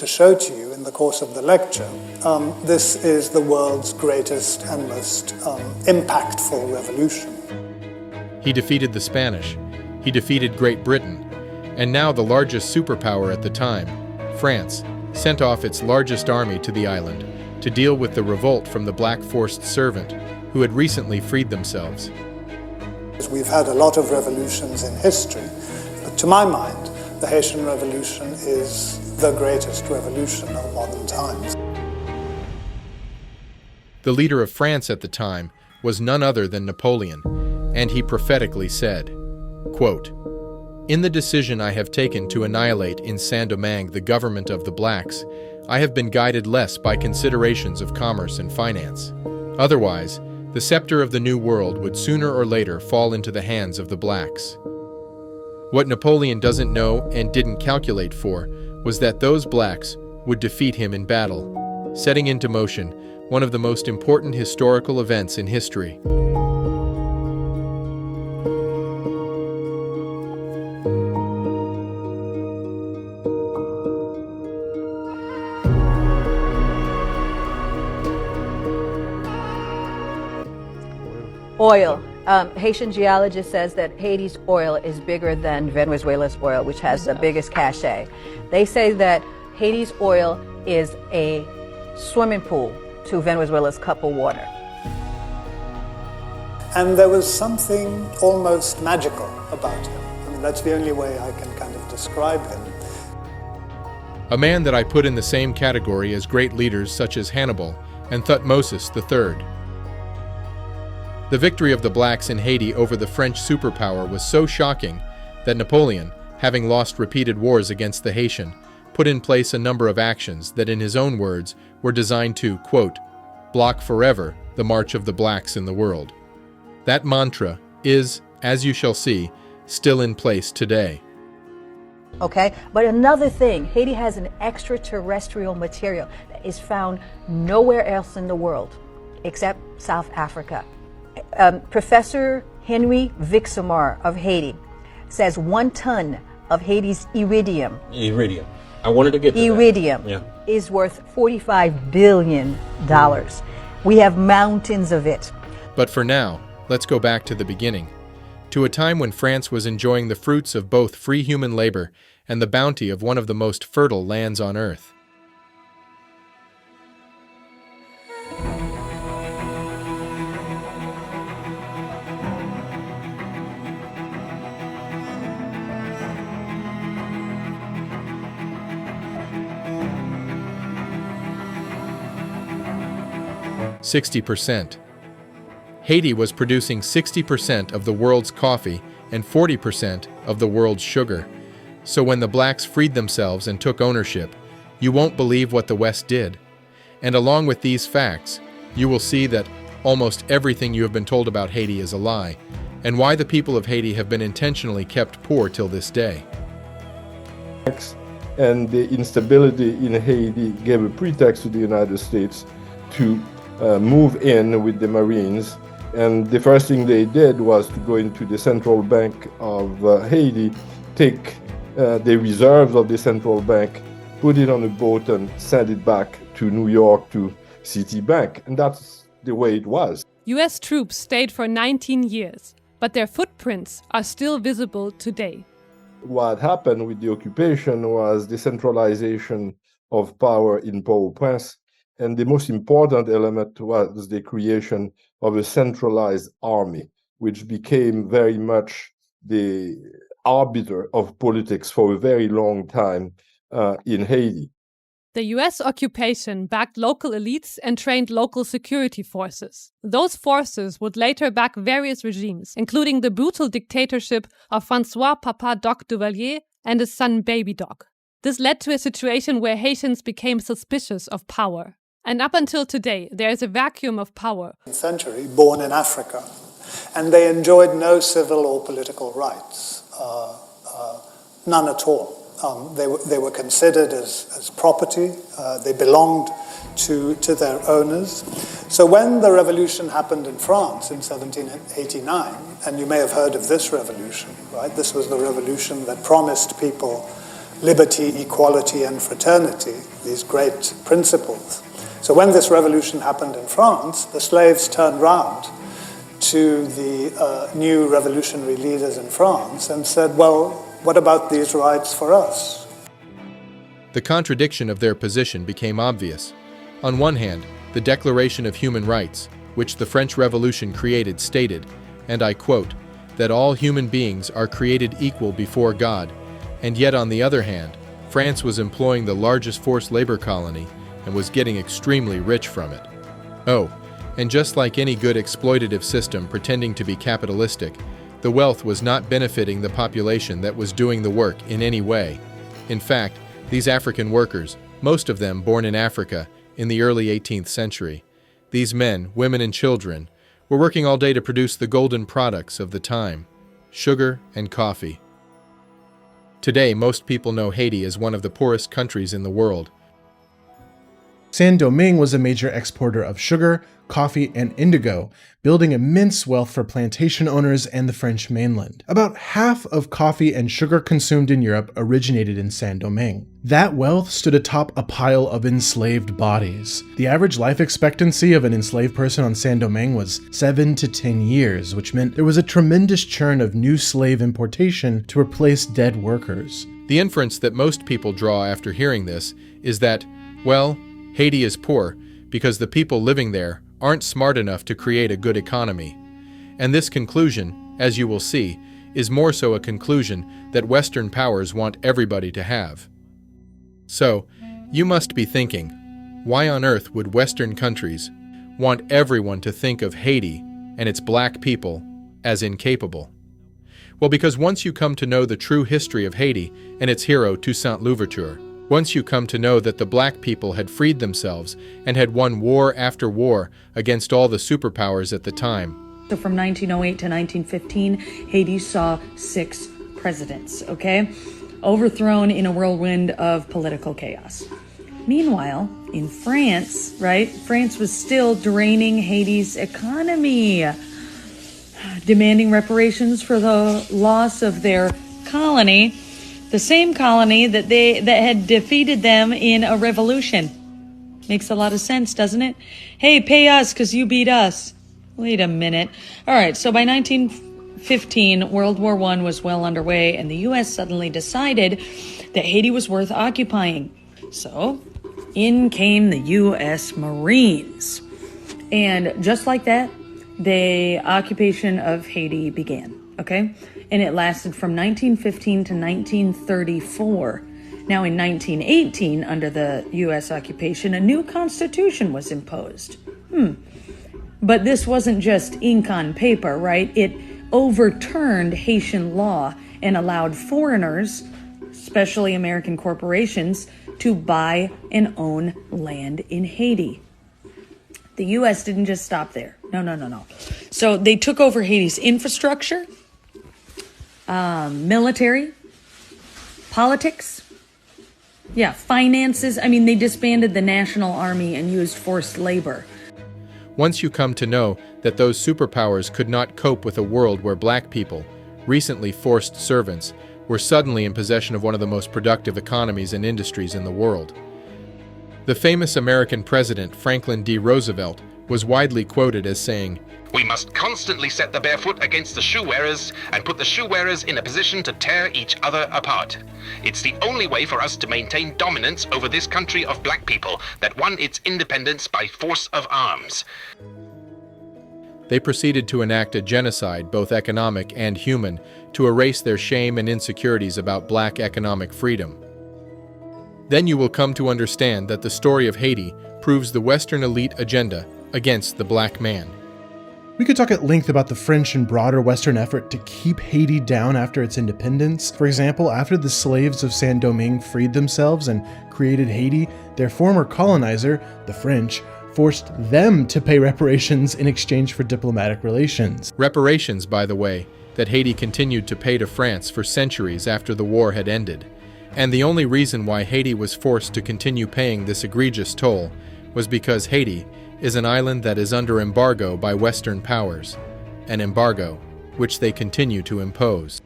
to show to you in the course of the lecture, this is the world's greatest and most impactful revolution. He defeated the Spanish, he defeated Great Britain, and now the largest superpower at the time, France, sent off its largest army to the island to deal with the revolt from the black forced servant who had recently freed themselves. We've had a lot of revolutions in history, but to my mind, the Haitian Revolution is the greatest revolution of modern times. The leader of France at the time was none other than Napoleon, and he prophetically said, quote, "In the decision I have taken to annihilate in Saint-Domingue the government of the blacks, I have been guided less by considerations of commerce and finance. Otherwise, the scepter of the New World would sooner or later fall into the hands of the blacks." What Napoleon doesn't know and didn't calculate for was that those blacks would defeat him in battle, setting into motion one of the most important historical events in history. Oil. Haitian geologist says that Haiti's oil is bigger than Venezuela's oil, which has the biggest cachet. They say that Haiti's oil is a swimming pool to Venezuela's cup of water. And there was something almost magical about him. I mean, that's the only way I can kind of describe him. A man that I put in the same category as great leaders such as Hannibal and Thutmose III. The victory of the blacks in Haiti over the French superpower was so shocking that Napoleon, having lost repeated wars against the Haitian, put in place a number of actions that, in his own words, were designed to, quote, block forever the march of the blacks in the world. That mantra is, as you shall see, still in place today. Okay, but another thing, Haiti has an extraterrestrial material that is found nowhere else in the world except South Africa. Professor Henry Vixamar of Haiti says 1 ton of Haiti's iridium. Iridium. I wanted to get to iridium that. is worth $45 billion. We have mountains of it. But for now, let's go back to the beginning, to a time when France was enjoying the fruits of both free human labor and the bounty of one of the most fertile lands on earth. %. Haiti was producing 60% of the world's coffee and 40% of the world's sugar. So when the blacks freed themselves and took ownership, you won't believe what the West did. And along with these facts, you will see that almost everything you have been told about Haiti is a lie, and why the people of Haiti have been intentionally kept poor till this day. And the instability in Haiti gave a pretext to the United States to move in with the Marines, and the first thing they did was to go into the central bank of Haiti, take the reserves of the central bank, put it on a boat and send it back to New York to Citibank, and that's the way it was. US troops stayed for 19 years, but their footprints are still visible today. What happened with the occupation was the centralization of power in Port-au-Prince. And the most important element was the creation of a centralized army, which became very much the arbiter of politics for a very long time in Haiti. The US occupation backed local elites and trained local security forces. Those forces would later back various regimes, including the brutal dictatorship of François Papa Doc Duvalier and his son Baby Doc. This led to a situation where Haitians became suspicious of power. And up until today, there is a vacuum of power. Century, born in Africa, and they enjoyed no civil or political rights, none at all. They were considered as property. They belonged to their owners. So when the revolution happened in France in 1789, and you may have heard of this revolution, right? This was the revolution that promised people liberty, equality, and fraternity, these great principles. So when this revolution happened in France, the slaves turned round to the new revolutionary leaders in France and said, well, what about these rights for us? The contradiction of their position became obvious. On one hand, the Declaration of Human Rights, which the French Revolution created, stated, and I quote, that all human beings are created equal before God, and yet on the other hand, France was employing the largest forced labor colony and was getting extremely rich from it. Oh, and just like any good exploitative system pretending to be capitalistic, the wealth was not benefiting the population that was doing the work in any way. In fact, these African workers, most of them born in Africa in the early 18th century, these men, women, and children were working all day to produce the golden products of the time, sugar and coffee. Today, most people know Haiti as one of the poorest countries in the world. Saint-Domingue was a major exporter of sugar, coffee, and indigo, building immense wealth for plantation owners and the French mainland. About half of coffee and sugar consumed in Europe originated in Saint-Domingue. That wealth stood atop a pile of enslaved bodies. The average life expectancy of an enslaved person on Saint-Domingue was 7 to 10 years, which meant there was a tremendous churn of new slave importation to replace dead workers. The inference that most people draw after hearing this is that, well, Haiti is poor because the people living there aren't smart enough to create a good economy. And this conclusion, as you will see, is more so a conclusion that Western powers want everybody to have. So, you must be thinking, why on earth would Western countries want everyone to think of Haiti and its black people as incapable? Well, because once you come to know the true history of Haiti and its hero Toussaint Louverture, once you come to know that the black people had freed themselves and had won war after war against all the superpowers at the time. So from 1908 to 1915, Haiti saw 6 presidents, okay? Overthrown in a whirlwind of political chaos. Meanwhile, in France, right, France was still draining Haiti's economy, demanding reparations for the loss of their colony, the same colony that had defeated them in a revolution. Makes a lot of sense, doesn't it? Hey, pay us because you beat us. Wait a minute. All right, so by 1915, World War I was well underway, and the U.S. suddenly decided that Haiti was worth occupying. So in came the U.S. Marines. And just like that, the occupation of Haiti began, okay? And it lasted from 1915 to 1934. Now, in 1918, under the U.S. occupation, a new constitution was imposed. But this wasn't just ink on paper, right? It overturned Haitian law and allowed foreigners, especially American corporations, to buy and own land in Haiti. The U.S. didn't just stop there. No. So they took over Haiti's infrastructure, military, politics, finances. I mean, they disbanded the National Army and used forced labor. Once you come to know that those superpowers could not cope with a world where black people, recently forced servants, were suddenly in possession of one of the most productive economies and industries in the world. The famous American president Franklin D. Roosevelt was widely quoted as saying, "We must constantly set the bare foot against the shoe wearers and put the shoe wearers in a position to tear each other apart. It's the only way for us to maintain dominance over this country of black people that won its independence by force of arms." They proceeded to enact a genocide, both economic and human, to erase their shame and insecurities about black economic freedom. Then you will come to understand that the story of Haiti proves the Western elite agenda against the black man. We could talk at length about the French and broader Western effort to keep Haiti down after its independence. For example, after the slaves of Saint-Domingue freed themselves and created Haiti, their former colonizer, the French, forced them to pay reparations in exchange for diplomatic relations. Reparations, by the way, that Haiti continued to pay to France for centuries after the war had ended. And the only reason why Haiti was forced to continue paying this egregious toll was because Haiti is an island that is under embargo by Western powers, an embargo which they continue to impose.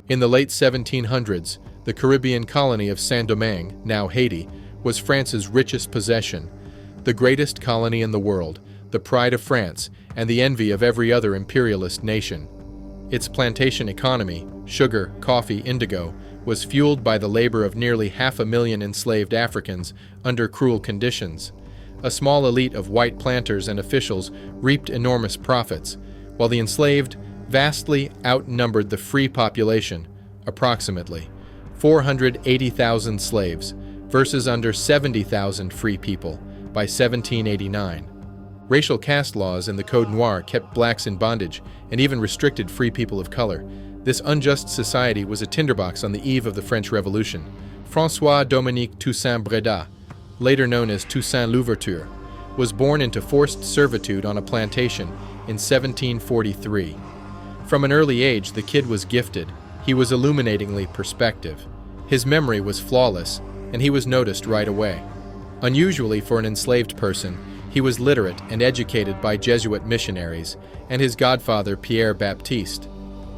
In the late 1700s, the Caribbean colony of Saint-Domingue, now Haiti, was France's richest possession, the greatest colony in the world, the pride of France, and the envy of every other imperialist nation. Its plantation economy, sugar, coffee, indigo, was fueled by the labor of nearly 500,000 enslaved Africans under cruel conditions. A small elite of white planters and officials reaped enormous profits, while the enslaved vastly outnumbered the free population, approximately 480,000 slaves versus under 70,000 free people by 1789. Racial caste laws in the Code Noir kept blacks in bondage and even restricted free people of color. This unjust society was a tinderbox on the eve of the French Revolution. François-Dominique Toussaint Bréda, later known as Toussaint Louverture, was born into forced servitude on a plantation in 1743. From an early age, the kid was gifted. He was illuminatingly perspective. His memory was flawless, and he was noticed right away. Unusually for an enslaved person, he was literate and educated by Jesuit missionaries and his godfather Pierre Baptiste.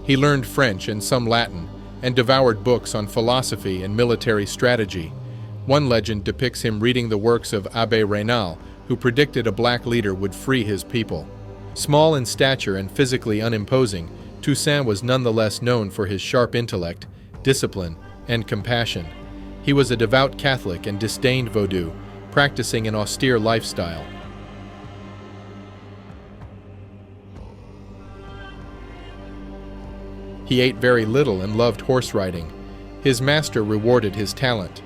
He learned French and some Latin and devoured books on philosophy and military strategy. One legend depicts him reading the works of Abbé Raynal, who predicted a black leader would free his people. Small in stature and physically unimposing, Toussaint was nonetheless known for his sharp intellect, discipline, and compassion. He was a devout Catholic and disdained Vodou, practicing an austere lifestyle. He ate very little and loved horse riding. His master rewarded his talent.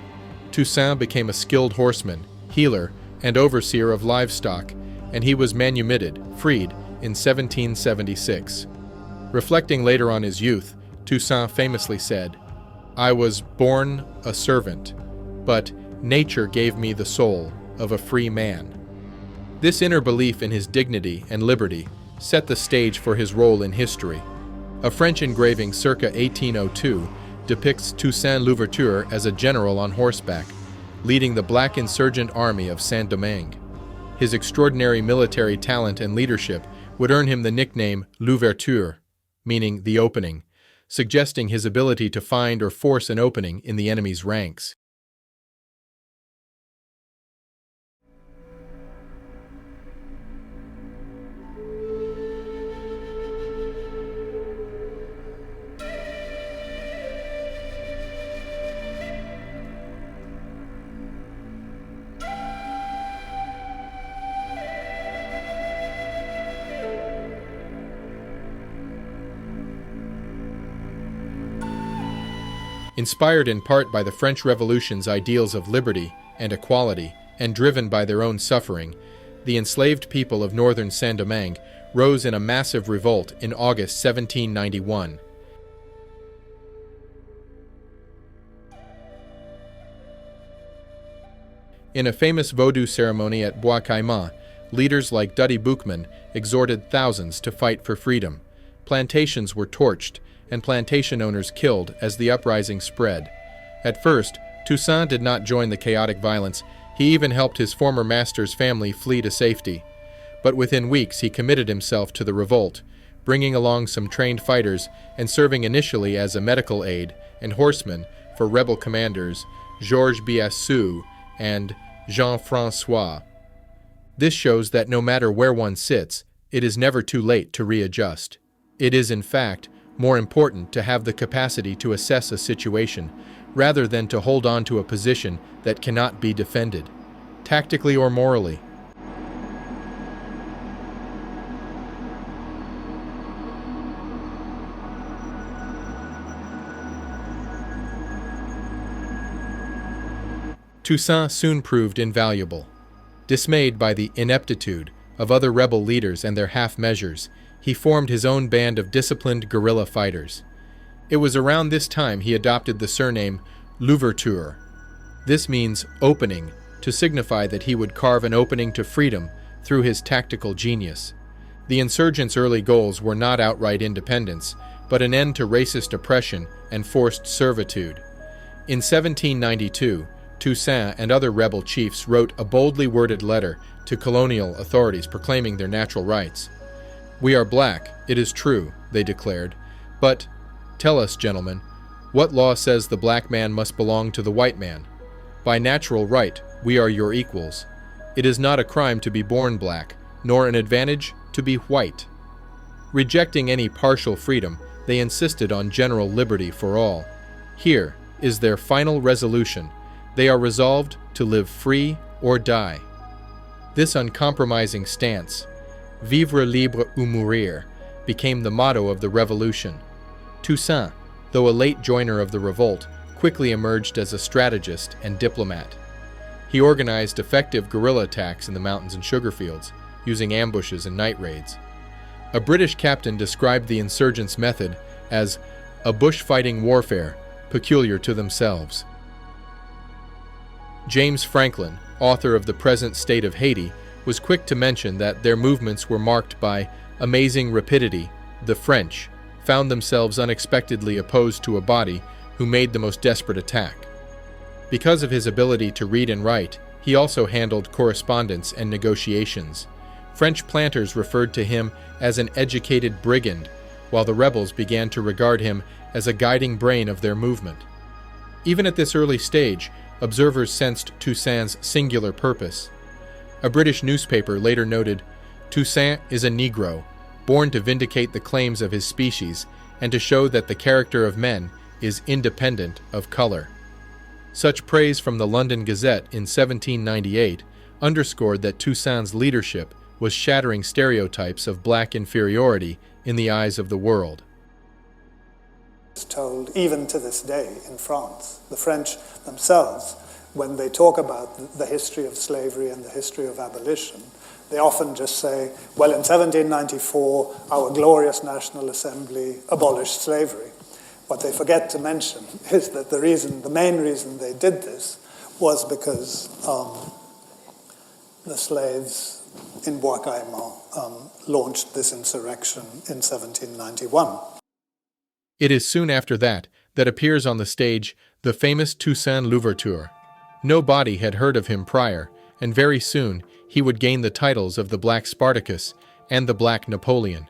Toussaint became a skilled horseman, healer, and overseer of livestock, and he was manumitted, freed, in 1776. Reflecting later on his youth, Toussaint famously said, "I was born a servant, but nature gave me the soul of a free man." This inner belief in his dignity and liberty set the stage for his role in history. A French engraving circa 1802 depicts Toussaint Louverture as a general on horseback, leading the black insurgent army of Saint-Domingue. His extraordinary military talent and leadership would earn him the nickname L'Ouverture, meaning the opening, suggesting his ability to find or force an opening in the enemy's ranks. Inspired in part by the French Revolution's ideals of liberty and equality, and driven by their own suffering, the enslaved people of northern Saint-Domingue rose in a massive revolt in August 1791. In a famous Vodou ceremony at Bois Caïman, leaders like Dutty Boukman exhorted thousands to fight for freedom. Plantations were torched, and plantation owners killed as the uprising spread. At first, Toussaint did not join the chaotic violence. He even helped his former master's family flee to safety. But within weeks he committed himself to the revolt, bringing along some trained fighters and serving initially as a medical aide and horseman for rebel commanders Georges Biassou and Jean-François. This shows that no matter where one sits, it is never too late to readjust. It is, in fact, more important to have the capacity to assess a situation rather than to hold on to a position that cannot be defended, tactically or morally. Toussaint soon proved invaluable. Dismayed by the ineptitude of other rebel leaders and their half-measures, he formed his own band of disciplined guerrilla fighters. It was around this time he adopted the surname Louverture. This means opening, to signify that he would carve an opening to freedom through his tactical genius. The insurgents' early goals were not outright independence, but an end to racist oppression and forced servitude. In 1792, Toussaint and other rebel chiefs wrote a boldly worded letter to colonial authorities proclaiming their natural rights. "We are black, it is true," they declared, "but, tell us, gentlemen, What law says the black man must belong to the white man? By natural right, we are your equals. It is not a crime to be born black, nor an advantage to be white. Rejecting any partial freedom, they insisted on general liberty for all. Here is their final resolution. They are resolved to live free or die. This uncompromising stance, vivre libre ou mourir, became the motto of the revolution. Toussaint, though a late joiner of the revolt, quickly emerged as a strategist and diplomat. He organized effective guerrilla attacks in the mountains and sugar fields, using ambushes and night raids. A British captain described the insurgents' method as a bush-fighting warfare peculiar to themselves. James Franklin, author of The Present State of Haiti, was quick to mention that their movements were marked by amazing rapidity. The French found themselves unexpectedly opposed to a body who made the most desperate attack. Because of his ability to read and write, he also handled correspondence and negotiations. French planters referred to him as an educated brigand, while the rebels began to regard him as a guiding brain of their movement. Even at this early stage, observers sensed Toussaint's singular purpose. A British newspaper later noted, "Toussaint is a Negro, born to vindicate the claims of his species and to show that the character of men is independent of color." Such praise from the London Gazette in 1798 underscored that Toussaint's leadership was shattering stereotypes of black inferiority in the eyes of the world. It's told even to this day in France. The French themselves, when they talk about the history of slavery and the history of abolition, they often just say, well, in 1794, our glorious National Assembly abolished slavery. What they forget to mention is that the main reason they did this was because the slaves in Bois Caïman launched this insurrection in 1791. It is soon after that appears on the stage the famous Toussaint Louverture. Nobody had heard of him prior, and very soon he would gain the titles of the Black Spartacus and the Black Napoleon.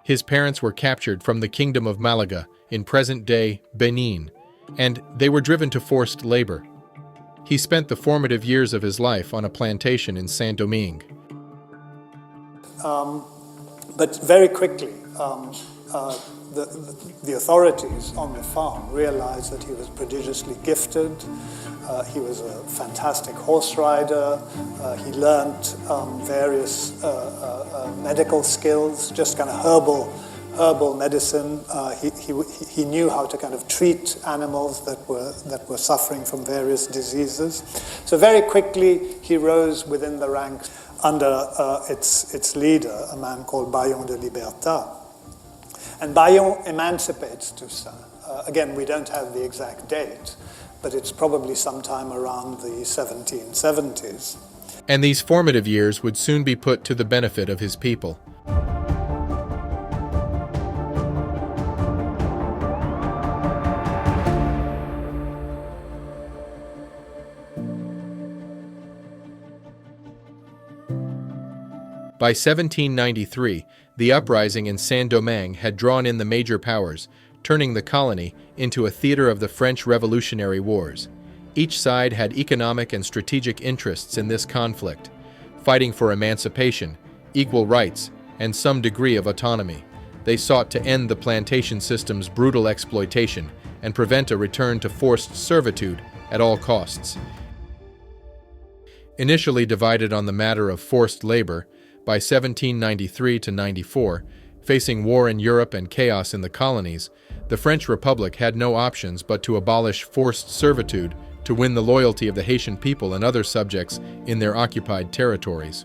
His parents were captured from the Kingdom of Malaga in present-day Benin, and they were driven to forced labor. He spent the formative years of his life on a plantation in Saint-Domingue. But very quickly, the authorities on the farm realized that he was prodigiously gifted. He was a fantastic horse rider. He learned various medical skills, just kind of herbal medicine. He knew how to kind of treat animals that were suffering from various diseases. So very quickly he rose within the ranks under its leader, a man called Bayon de Libertat. And Bayon emancipates Toussaint. Again, we don't have the exact date, but it's probably sometime around the 1770s. And these formative years would soon be put to the benefit of his people. By 1793, the uprising in Saint-Domingue had drawn in the major powers, turning the colony into a theater of the French Revolutionary Wars. Each side had economic and strategic interests in this conflict, fighting for emancipation, equal rights, and some degree of autonomy. They sought to end the plantation system's brutal exploitation and prevent a return to forced servitude at all costs. Initially divided on the matter of forced labor, by 1793 to 94, facing war in Europe and chaos in the colonies, the French Republic had no options but to abolish forced servitude to win the loyalty of the Haitian people and other subjects in their occupied territories.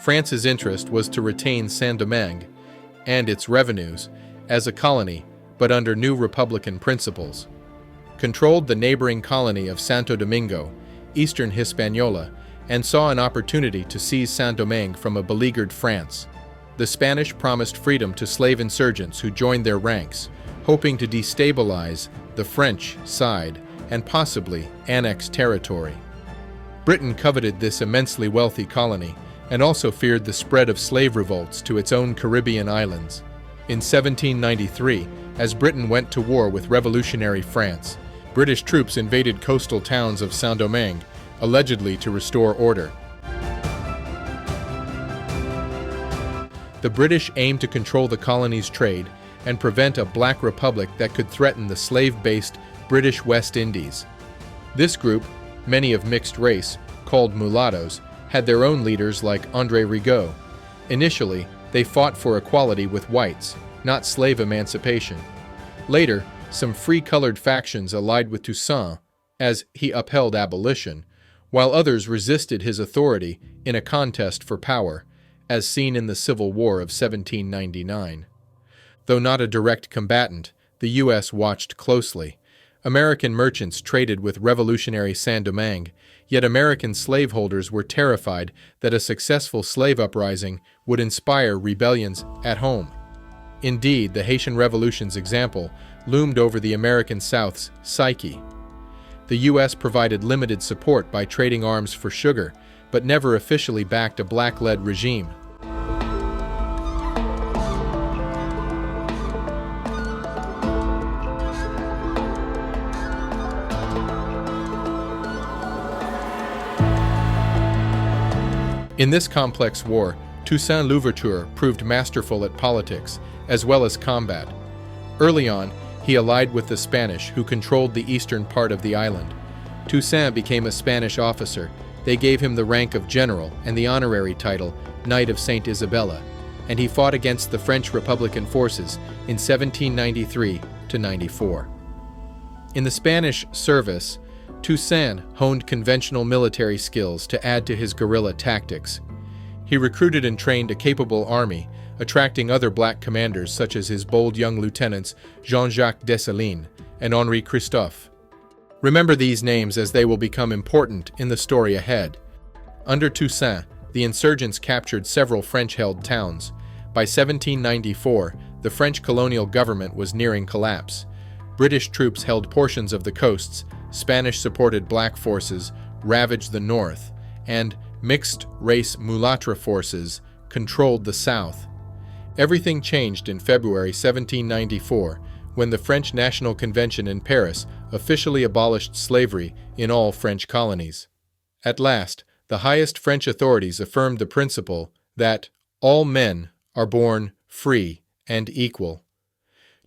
France's interest was to retain Saint-Domingue and its revenues as a colony, but under new republican principles. Controlled the neighboring colony of Santo Domingo, eastern Hispaniola, and saw an opportunity to seize Saint-Domingue from a beleaguered France. The Spanish promised freedom to slave insurgents who joined their ranks, hoping to destabilize the French side and possibly annex territory. Britain coveted this immensely wealthy colony and also feared the spread of slave revolts to its own Caribbean islands. In 1793, as Britain went to war with revolutionary France, British troops invaded coastal towns of Saint-Domingue, allegedly to restore order. The British aimed to control the colony's trade and prevent a black republic that could threaten the slave-based British West Indies. This group, many of mixed race, called mulattoes, had their own leaders like André Rigaud. Initially, they fought for equality with whites, not slave emancipation. Later, some free-colored factions allied with Toussaint, as he upheld abolition, while others resisted his authority in a contest for power, as seen in the Civil War of 1799. Though not a direct combatant, the U.S. watched closely. American merchants traded with revolutionary Saint-Domingue, yet American slaveholders were terrified that a successful slave uprising would inspire rebellions at home. Indeed, the Haitian Revolution's example loomed over the American South's psyche. The U.S. provided limited support by trading arms for sugar, but never officially backed a black-led regime. In this complex war, Toussaint Louverture proved masterful at politics, as well as combat. Early on, he allied with the Spanish, who controlled the eastern part of the island. Toussaint became a Spanish officer. They gave him the rank of general and the honorary title, Knight of St. Isabella, and he fought against the French Republican forces in 1793–94. In the Spanish service, Toussaint honed conventional military skills to add to his guerrilla tactics. He recruited and trained a capable army, attracting other black commanders such as his bold young lieutenants Jean-Jacques Dessalines and Henri Christophe. Remember these names as they will become important in the story ahead. Under Toussaint, the insurgents captured several French-held towns. By 1794, the French colonial government was nearing collapse. British troops held portions of the coasts, Spanish-supported black forces ravaged the north, and mixed-race mulatra forces controlled the south. Everything changed in February 1794 when the French National Convention in Paris officially abolished slavery in all French colonies. At last, the highest French authorities affirmed the principle that all men are born free and equal.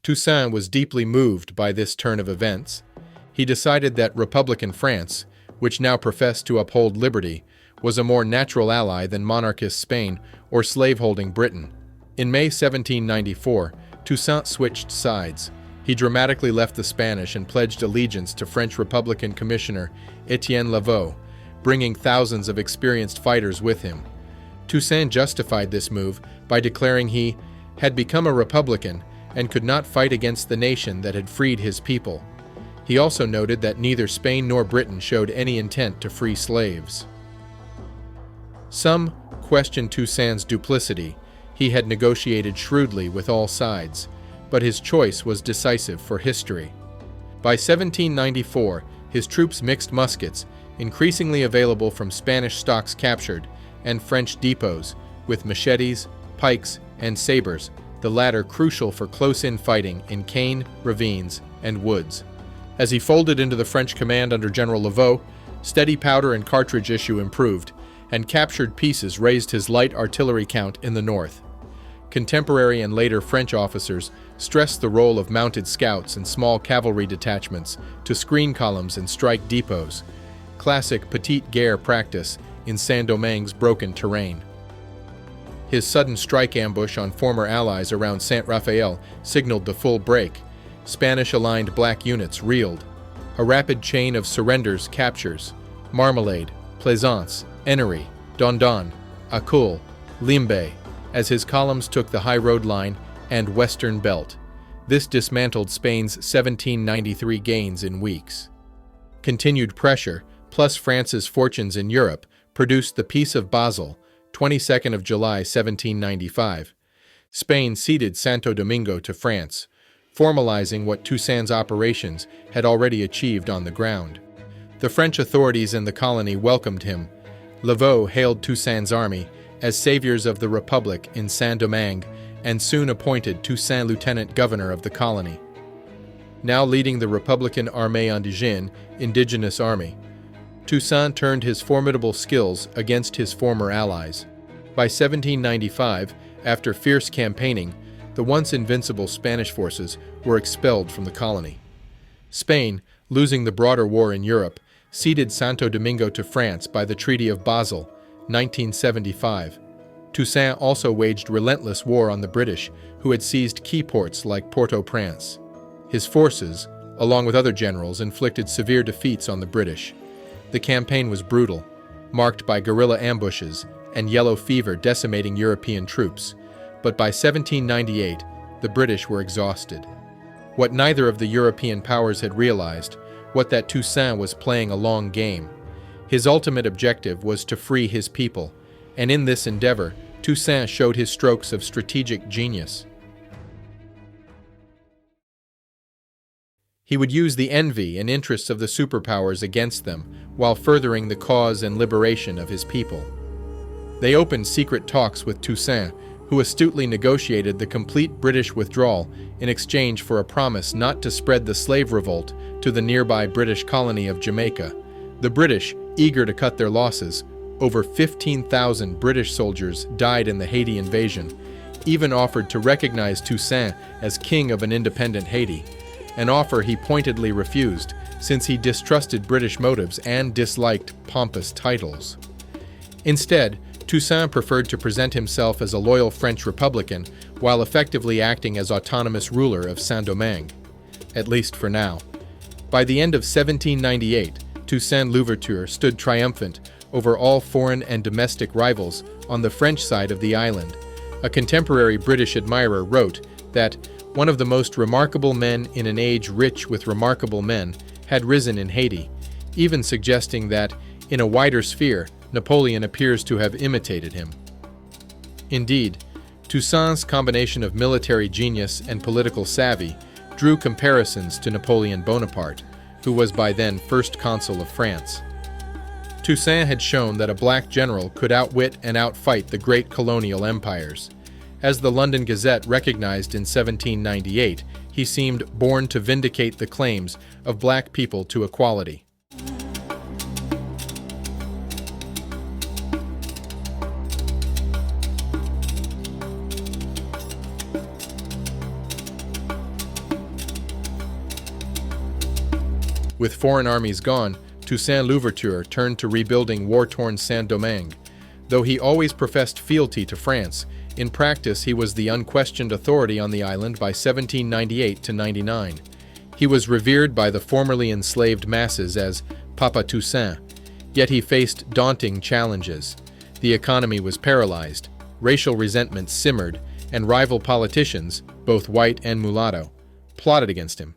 Toussaint was deeply moved by this turn of events. He decided that Republican France, which now professed to uphold liberty, was a more natural ally than monarchist Spain or slaveholding Britain. In May 1794, Toussaint switched sides. He dramatically left the Spanish and pledged allegiance to French Republican Commissioner Etienne Lavaux, bringing thousands of experienced fighters with him. Toussaint justified this move by declaring he had become a Republican and could not fight against the nation that had freed his people. He also noted that neither Spain nor Britain showed any intent to free slaves. Some questioned Toussaint's duplicity. He had negotiated shrewdly with all sides, but his choice was decisive for history. By 1794, his troops mixed muskets, increasingly available from Spanish stocks captured, and French depots, with machetes, pikes, and sabers, the latter crucial for close-in fighting in cane, ravines, and woods. As he folded into the French command under General Lavaux, steady powder and cartridge issue improved, and captured pieces raised his light artillery count in the north. Contemporary and later French officers stressed the role of mounted scouts and small cavalry detachments to screen columns and strike depots, classic petite guerre practice in Saint-Domingue's broken terrain. His sudden strike ambush on former allies around Saint-Raphael signaled the full break. Spanish-aligned black units reeled. A rapid chain of surrenders captures: Marmalade, Plaisance, Ennery, Dondon, Acul, Limbe, as his columns took the high road line and western belt. This dismantled Spain's 1793 gains in weeks. Continued pressure, plus France's fortunes in Europe, produced the Peace of Basel, 22nd of July 1795. Spain ceded Santo Domingo to France, formalizing what Toussaint's operations had already achieved on the ground. The French authorities in the colony welcomed him. Lavaux hailed Toussaint's army as saviors of the Republic in Saint-Domingue and soon appointed Toussaint lieutenant governor of the colony. Now leading the Republican Armée Indigène, indigenous army, Toussaint turned his formidable skills against his former allies. By 1795, after fierce campaigning, the once invincible Spanish forces were expelled from the colony. Spain, losing the broader war in Europe, ceded Santo Domingo to France by the Treaty of Basel, 1975. Toussaint also waged relentless war on the British, who had seized key ports like Port-au-Prince. His forces, along with other generals, inflicted severe defeats on the British. The campaign was brutal, marked by guerrilla ambushes and yellow fever decimating European troops, but by 1798, the British were exhausted. What neither of the European powers had realized, what that Toussaint was playing a long game. His ultimate objective was to free his people, and in this endeavor, Toussaint showed his strokes of strategic genius. He would use the envy and interests of the superpowers against them, while furthering the cause and liberation of his people. They opened secret talks with Toussaint, who astutely negotiated the complete British withdrawal in exchange for a promise not to spread the slave revolt to the nearby British colony of Jamaica. The British, eager to cut their losses, over 15,000 British soldiers died in the Haiti invasion, even offered to recognize Toussaint as king of an independent Haiti, an offer he pointedly refused since he distrusted British motives and disliked pompous titles. Instead, Toussaint preferred to present himself as a loyal French Republican while effectively acting as autonomous ruler of Saint-Domingue, at least for now. By the end of 1798, Toussaint Louverture stood triumphant over all foreign and domestic rivals on the French side of the island. A contemporary British admirer wrote that one of the most remarkable men in an age rich with remarkable men had risen in Haiti, even suggesting that, in a wider sphere, Napoleon appears to have imitated him. Indeed, Toussaint's combination of military genius and political savvy drew comparisons to Napoleon Bonaparte, who was by then First Consul of France. Toussaint had shown that a black general could outwit and outfight the great colonial empires. As the London Gazette recognized in 1798, he seemed born to vindicate the claims of black people to equality. With foreign armies gone, Toussaint Louverture turned to rebuilding war-torn Saint-Domingue. Though he always professed fealty to France, in practice he was the unquestioned authority on the island by 1798 to 99. He was revered by the formerly enslaved masses as Papa Toussaint, yet he faced daunting challenges. The economy was paralyzed, racial resentment simmered, and rival politicians, both white and mulatto, plotted against him.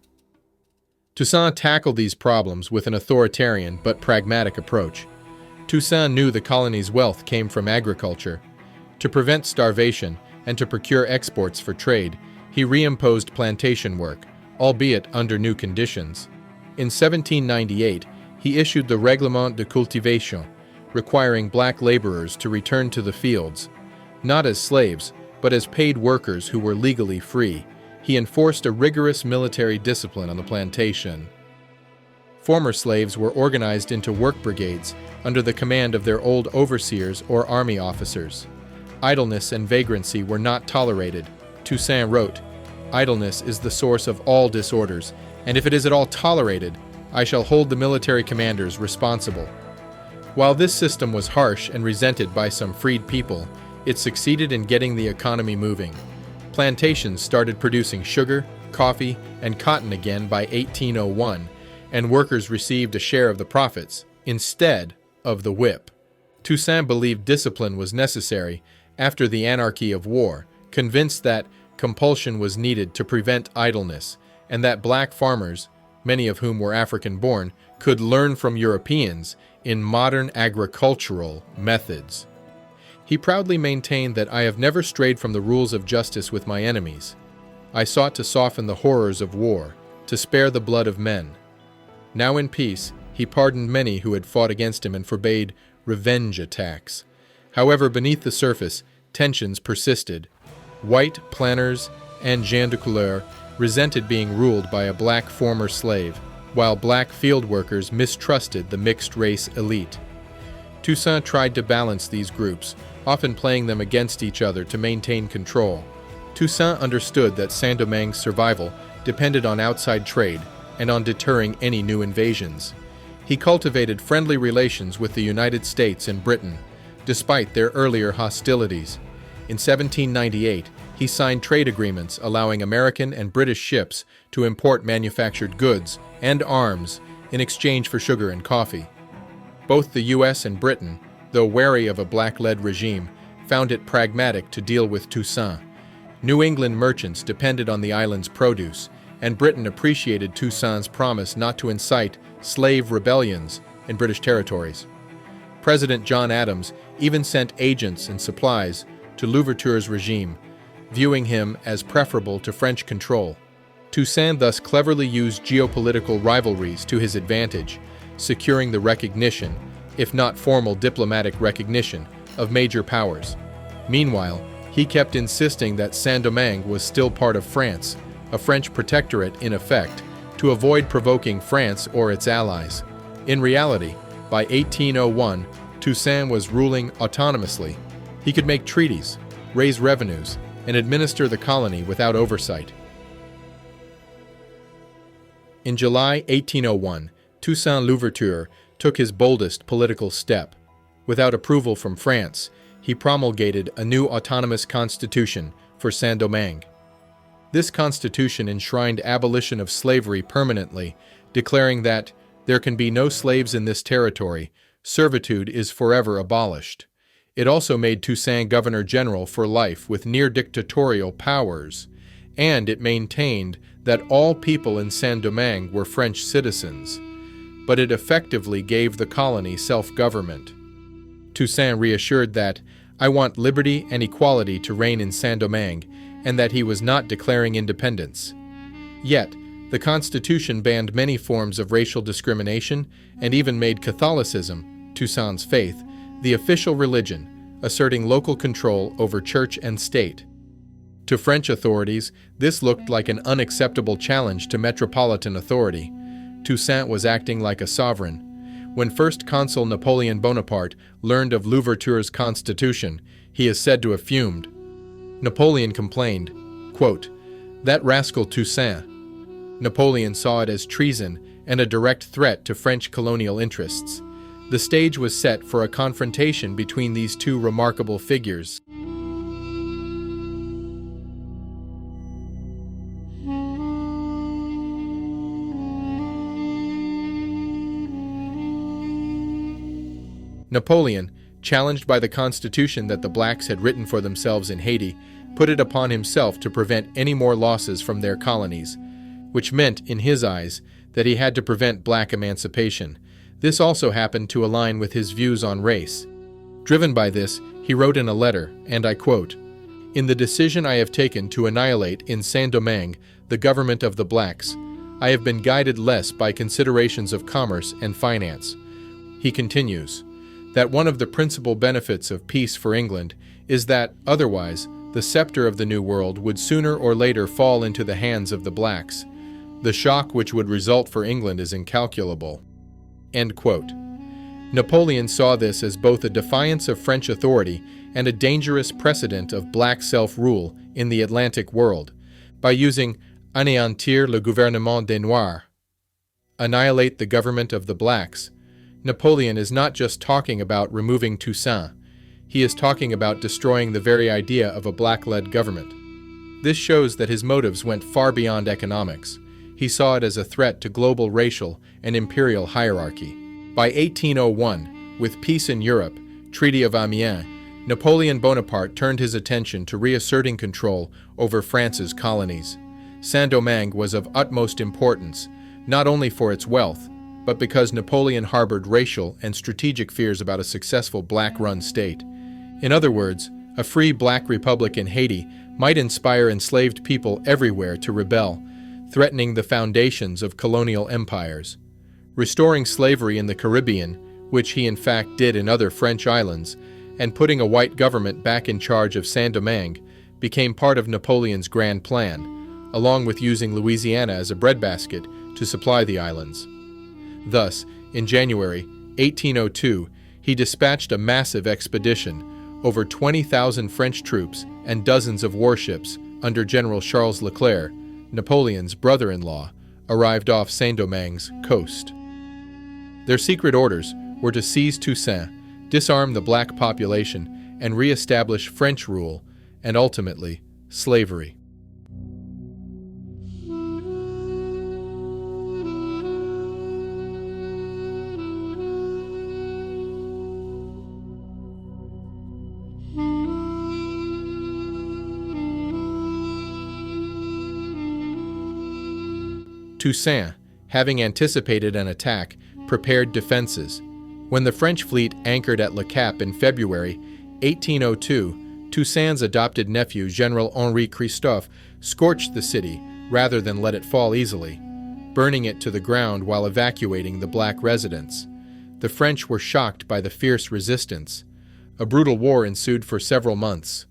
Toussaint tackled these problems with an authoritarian but pragmatic approach. Toussaint knew the colony's wealth came from agriculture. To prevent starvation and to procure exports for trade, he reimposed plantation work, albeit under new conditions. In 1798, he issued the Règlement de Cultivation, requiring black laborers to return to the fields, not as slaves, but as paid workers who were legally free. He enforced a rigorous military discipline on the plantation. Former slaves were organized into work brigades under the command of their old overseers or army officers. Idleness and vagrancy were not tolerated. Toussaint wrote, "Idleness is the source of all disorders, and if it is at all tolerated, I shall hold the military commanders responsible." While this system was harsh and resented by some freed people, it succeeded in getting the economy moving. Plantations started producing sugar, coffee, and cotton again by 1801, and workers received a share of the profits, instead of the whip. Toussaint believed discipline was necessary after the anarchy of war, convinced that compulsion was needed to prevent idleness, and that black farmers, many of whom were African-born, could learn from Europeans in modern agricultural methods. He proudly maintained that I have never strayed from the rules of justice with my enemies. I sought to soften the horrors of war, to spare the blood of men. Now in peace, he pardoned many who had fought against him and forbade revenge attacks. However, beneath the surface, tensions persisted. White planters and gens de couleur resented being ruled by a black former slave, while black field workers mistrusted the mixed-race elite. Toussaint tried to balance these groups, often playing them against each other to maintain control. Toussaint understood that Saint-Domingue's survival depended on outside trade and on deterring any new invasions. He cultivated friendly relations with the United States and Britain, despite their earlier hostilities. In 1798, he signed trade agreements allowing American and British ships to import manufactured goods and arms in exchange for sugar and coffee. Both the U.S. and Britain, though wary of a black-led regime, found it pragmatic to deal with Toussaint. New England merchants depended on the island's produce, and Britain appreciated Toussaint's promise not to incite slave rebellions in British territories. President John Adams even sent agents and supplies to Louverture's regime, viewing him as preferable to French control. Toussaint thus cleverly used geopolitical rivalries to his advantage, securing the recognition, if not formal diplomatic recognition, of major powers. Meanwhile, he kept insisting that Saint-Domingue was still part of France, a French protectorate in effect, to avoid provoking France or its allies. In reality, by 1801, Toussaint was ruling autonomously. He could make treaties, raise revenues, and administer the colony without oversight. In July 1801, Toussaint Louverture took his boldest political step. Without approval from France, he promulgated a new autonomous constitution for Saint-Domingue. This constitution enshrined abolition of slavery permanently, declaring that there can be no slaves in this territory, servitude is forever abolished. It also made Toussaint governor-general for life with near-dictatorial powers, and it maintained that all people in Saint-Domingue were French citizens, but it effectively gave the colony self-government. Toussaint reassured that, "I want liberty and equality to reign in Saint-Domingue," and that he was not declaring independence. Yet, the Constitution banned many forms of racial discrimination and even made Catholicism, Toussaint's faith, the official religion, asserting local control over church and state. To French authorities, this looked like an unacceptable challenge to metropolitan authority. Toussaint was acting like a sovereign. When First Consul Napoleon Bonaparte learned of Louverture's constitution, he is said to have fumed. Napoleon complained, quote, "That rascal Toussaint." Napoleon saw it as treason and a direct threat to French colonial interests. The stage was set for a confrontation between these two remarkable figures. Napoleon, challenged by the constitution that the blacks had written for themselves in Haiti, put it upon himself to prevent any more losses from their colonies, which meant, in his eyes, that he had to prevent black emancipation. This also happened to align with his views on race. Driven by this, he wrote in a letter, and I quote, "In the decision I have taken to annihilate in Saint-Domingue the government of the blacks, I have been guided less by considerations of commerce and finance." He continues, that one of the principal benefits of peace for England is that, otherwise, the scepter of the New World would sooner or later fall into the hands of the blacks. The shock which would result for England is incalculable. End quote. Napoleon saw this as both a defiance of French authority and a dangerous precedent of black self-rule in the Atlantic world. By using anéantir le gouvernement des Noirs, annihilate the government of the blacks, Napoleon is not just talking about removing Toussaint, he is talking about destroying the very idea of a black-led government. This shows that his motives went far beyond economics. He saw it as a threat to global racial and imperial hierarchy. By 1801, with peace in Europe, Treaty of Amiens, Napoleon Bonaparte turned his attention to reasserting control over France's colonies. Saint-Domingue was of utmost importance, not only for its wealth, but because Napoleon harbored racial and strategic fears about a successful black-run state. In other words, a free black republic in Haiti might inspire enslaved people everywhere to rebel, threatening the foundations of colonial empires. Restoring slavery in the Caribbean, which he in fact did in other French islands, and putting a white government back in charge of Saint-Domingue became part of Napoleon's grand plan, along with using Louisiana as a breadbasket to supply the islands. Thus, in January 1802, he dispatched a massive expedition. Over 20,000 French troops and dozens of warships under General Charles Leclerc, Napoleon's brother-in-law, arrived off Saint-Domingue's coast. Their secret orders were to seize Toussaint, disarm the black population, and re-establish French rule and ultimately slavery. Toussaint, having anticipated an attack, prepared defenses. When the French fleet anchored at Le Cap in February 1802, Toussaint's adopted nephew, General Henri Christophe, scorched the city rather than let it fall easily, burning it to the ground while evacuating the black residents. The French were shocked by the fierce resistance. A brutal war ensued for several months.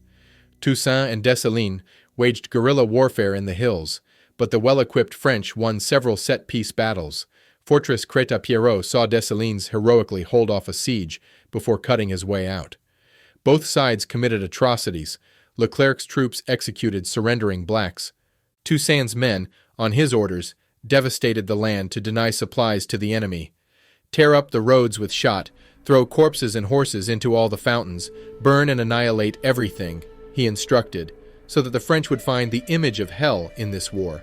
Toussaint and Dessalines waged guerrilla warfare in the hills, but the well-equipped French won several set-piece battles. Fortress Crête-à-Pierrot saw Dessalines heroically hold off a siege before cutting his way out. Both sides committed atrocities. Leclerc's troops executed surrendering blacks. Toussaint's men, on his orders, devastated the land to deny supplies to the enemy. Tear up the roads with shot, throw corpses and horses into all the fountains, burn and annihilate everything, he instructed, so that the French would find the image of hell in this war.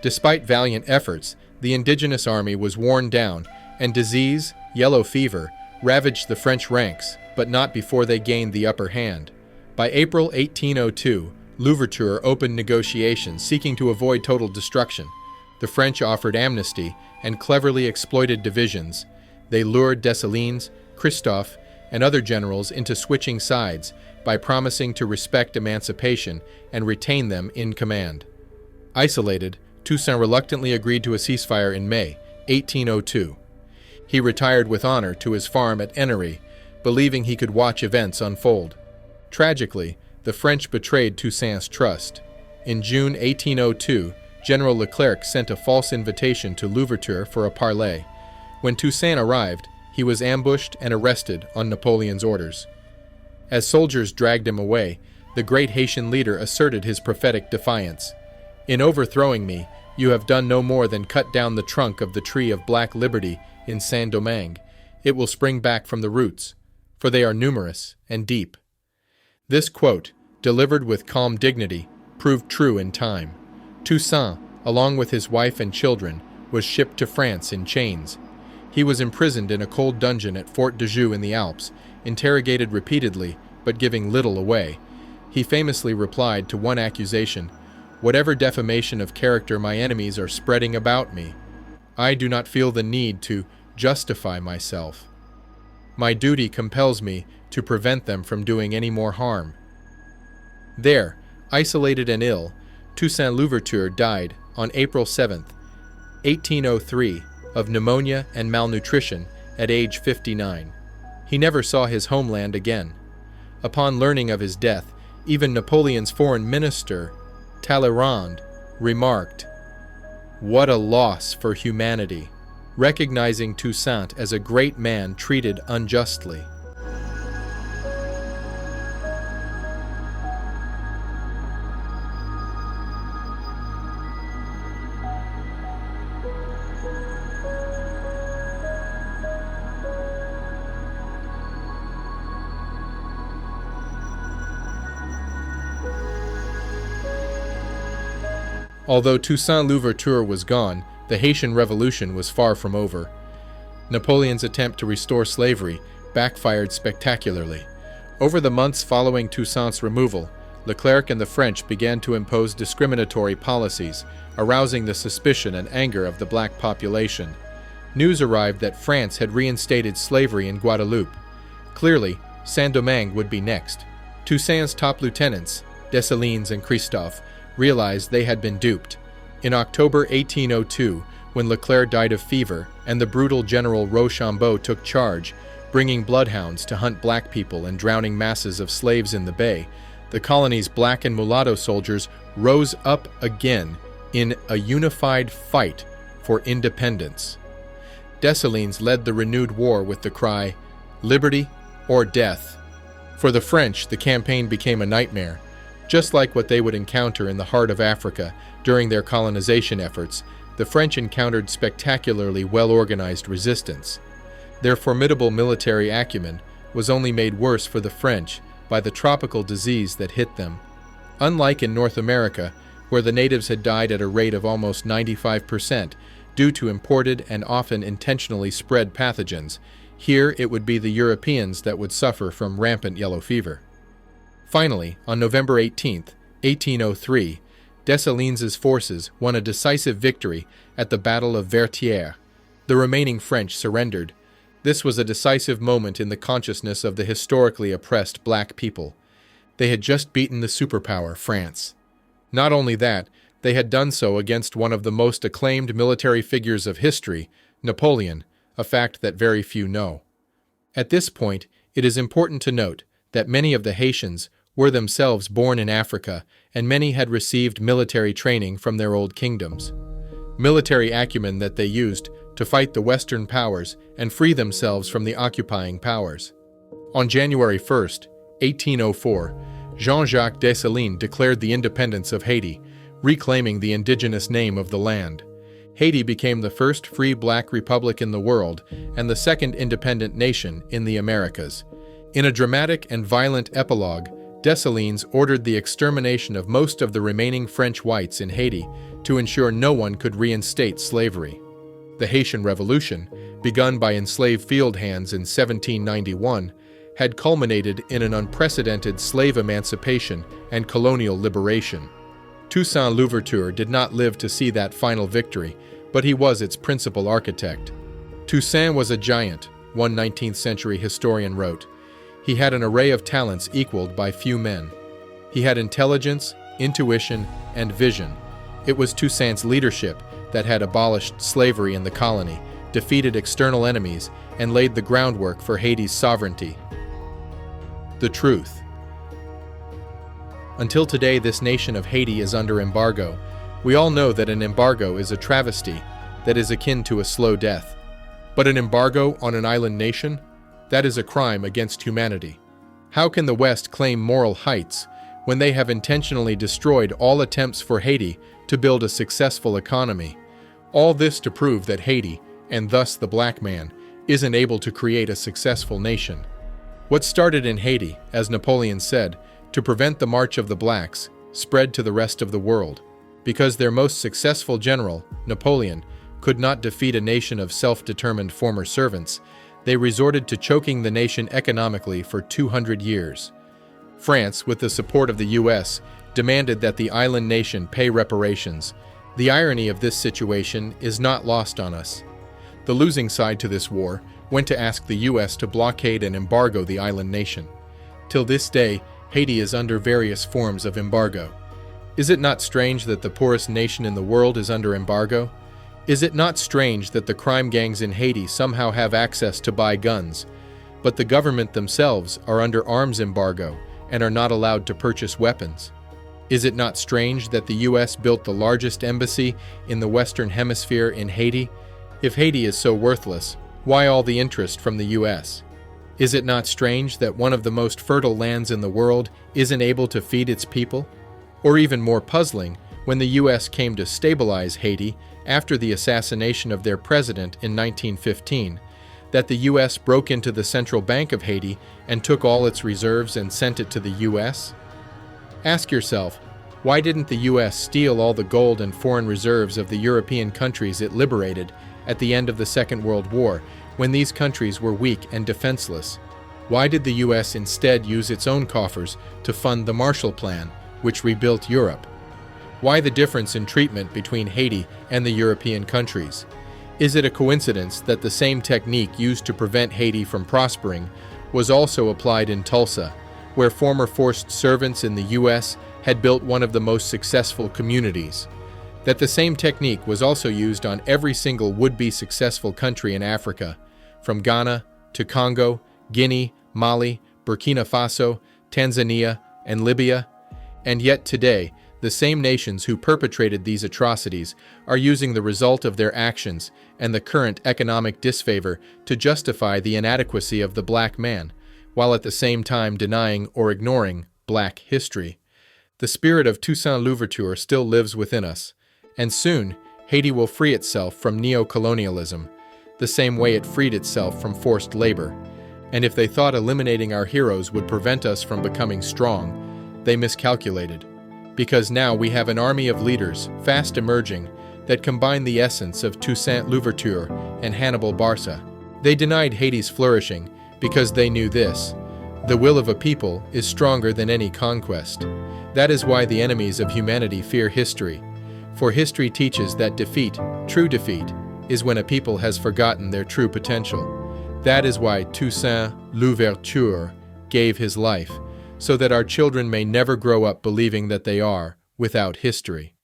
Despite valiant efforts, the indigenous army was worn down, and disease, yellow fever, ravaged the French ranks, but not before they gained the upper hand. By April 1802, Louverture opened negotiations seeking to avoid total destruction. The French offered amnesty and cleverly exploited divisions. They lured Dessalines, Christophe, and other generals into switching sides by promising to respect emancipation and retain them in command. Isolated, Toussaint reluctantly agreed to a ceasefire in May 1802. He retired with honor to his farm at Ennery, believing he could watch events unfold. Tragically, the French betrayed Toussaint's trust. In June 1802, General Leclerc sent a false invitation to Louverture for a parley. When Toussaint arrived, he was ambushed and arrested on Napoleon's orders. As soldiers dragged him away, the great Haitian leader asserted his prophetic defiance. "In overthrowing me, you have done no more than cut down the trunk of the tree of black liberty in Saint-Domingue. It will spring back from the roots, for they are numerous and deep." This quote, delivered with calm dignity, proved true in time. Toussaint, along with his wife and children, was shipped to France in chains. He was imprisoned in a cold dungeon at Fort de Joux in the Alps, interrogated repeatedly, but giving little away. He famously replied to one accusation, "Whatever defamation of character my enemies are spreading about me, I do not feel the need to justify myself. My duty compels me to prevent them from doing any more harm." There, isolated and ill, Toussaint Louverture died on April 7, 1803, of pneumonia and malnutrition at age 59. He never saw his homeland again. Upon learning of his death, even Napoleon's foreign minister, Talleyrand, remarked, "What a loss for humanity," recognizing Toussaint as a great man treated unjustly. Although Toussaint Louverture was gone, the Haitian Revolution was far from over. Napoleon's attempt to restore slavery backfired spectacularly. Over the months following Toussaint's removal, Leclerc and the French began to impose discriminatory policies, arousing the suspicion and anger of the black population. News arrived that France had reinstated slavery in Guadeloupe. Clearly, Saint-Domingue would be next. Toussaint's top lieutenants, Dessalines and Christophe, realized they had been duped. In October 1802, when Leclerc died of fever and the brutal General Rochambeau took charge, bringing bloodhounds to hunt black people and drowning masses of slaves in the bay, the colony's black and mulatto soldiers rose up again in a unified fight for independence. Dessalines led the renewed war with the cry, "Liberty or death." For the French, the campaign became a nightmare, just like what they would encounter in the heart of Africa during their colonization efforts. The French encountered spectacularly well-organized resistance. Their formidable military acumen was only made worse for the French by the tropical disease that hit them. Unlike in North America, where the natives had died at a rate of almost 95% due to imported and often intentionally spread pathogens, here it would be the Europeans that would suffer from rampant yellow fever. Finally, on November 18, 1803, Dessalines' forces won a decisive victory at the Battle of Vertières. The remaining French surrendered. This was a decisive moment in the consciousness of the historically oppressed black people. They had just beaten the superpower, France. Not only that, they had done so against one of the most acclaimed military figures of history, Napoleon, a fact that very few know. At this point, it is important to note that many of the Haitians were themselves born in Africa, and many had received military training from their old kingdoms. Military acumen that they used to fight the Western powers and free themselves from the occupying powers. On January 1, 1804, Jean-Jacques Dessalines declared the independence of Haiti, reclaiming the indigenous name of the land. Haiti became the first free black republic in the world and the second independent nation in the Americas. In a dramatic and violent epilogue, Dessalines ordered the extermination of most of the remaining French whites in Haiti to ensure no one could reinstate slavery. The Haitian Revolution, begun by enslaved field hands in 1791, had culminated in an unprecedented slave emancipation and colonial liberation. Toussaint Louverture did not live to see that final victory, but he was its principal architect. Toussaint was a giant, one 19th century historian wrote. He had an array of talents equaled by few men. He had intelligence, intuition, and vision. It was Toussaint's leadership that had abolished slavery in the colony, defeated external enemies, and laid the groundwork for Haiti's sovereignty. The truth. Until today, this nation of Haiti is under embargo. We all know that an embargo is a travesty that is akin to a slow death. But an embargo on an island nation? That is a crime against humanity. How can the West claim moral heights when they have intentionally destroyed all attempts for Haiti to build a successful economy? All this to prove that Haiti, and thus the black man, isn't able to create a successful nation. What started in Haiti, as Napoleon said, to prevent the march of the blacks, spread to the rest of the world. Because their most successful general, Napoleon, could not defeat a nation of self-determined former servants, they resorted to choking the nation economically for 200 years. France, with the support of the U.S., demanded that the island nation pay reparations. The irony of this situation is not lost on us. The losing side to this war went to ask the U.S. to blockade and embargo the island nation. Till this day, Haiti is under various forms of embargo. Is it not strange that the poorest nation in the world is under embargo? Is it not strange that the crime gangs in Haiti somehow have access to buy guns, but the government themselves are under arms embargo and are not allowed to purchase weapons? Is it not strange that the U.S. built the largest embassy in the Western Hemisphere in Haiti? If Haiti is so worthless, why all the interest from the U.S.? Is it not strange that one of the most fertile lands in the world isn't able to feed its people? Or even more puzzling, when the U.S. came to stabilize Haiti after the assassination of their president in 1915, that the U.S. broke into the central bank of Haiti and took all its reserves and sent it to the U.S.? Ask yourself, why didn't the U.S. steal all the gold and foreign reserves of the European countries it liberated at the end of the Second World War, when these countries were weak and defenseless? Why did the U.S. instead use its own coffers to fund the Marshall Plan, which rebuilt Europe? Why the difference in treatment between Haiti and the European countries? Is it a coincidence that the same technique used to prevent Haiti from prospering was also applied in Tulsa, where former forced servants in the U.S. had built one of the most successful communities? That the same technique was also used on every single would-be successful country in Africa, from Ghana to Congo, Guinea, Mali, Burkina Faso, Tanzania, and Libya. And yet today, the same nations who perpetrated these atrocities are using the result of their actions and the current economic disfavor to justify the inadequacy of the black man, while at the same time denying or ignoring black history. The spirit of Toussaint Louverture still lives within us, and soon Haiti will free itself from neo-colonialism, the same way it freed itself from forced labor. And if they thought eliminating our heroes would prevent us from becoming strong, they miscalculated. Because now we have an army of leaders, fast emerging, that combine the essence of Toussaint Louverture and Hannibal Barca. They denied Haiti's flourishing because they knew this: the will of a people is stronger than any conquest. That is why the enemies of humanity fear history, for history teaches that defeat, true defeat, is when a people has forgotten their true potential. That is why Toussaint Louverture gave his life, so that our children may never grow up believing that they are without history.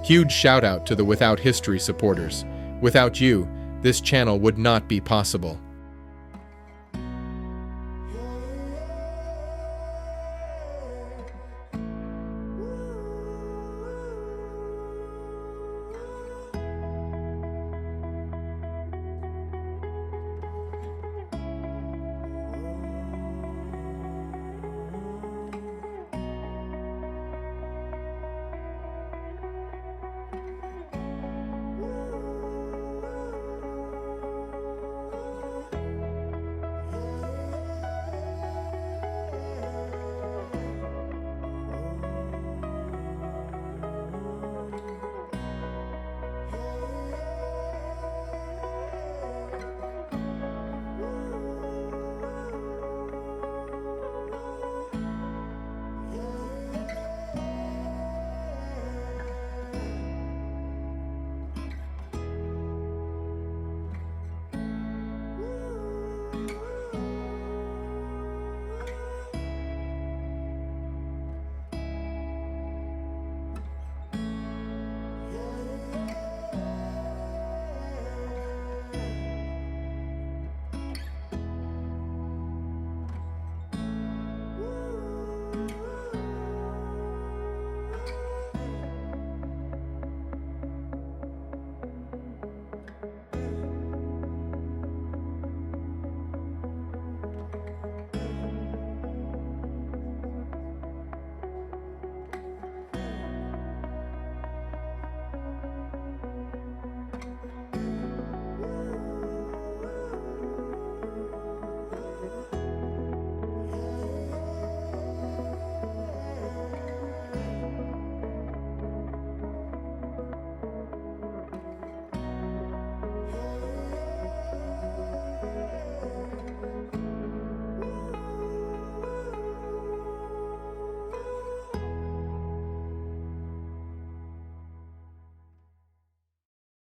Huge shout out to the Without History supporters. Without you, this channel would not be possible.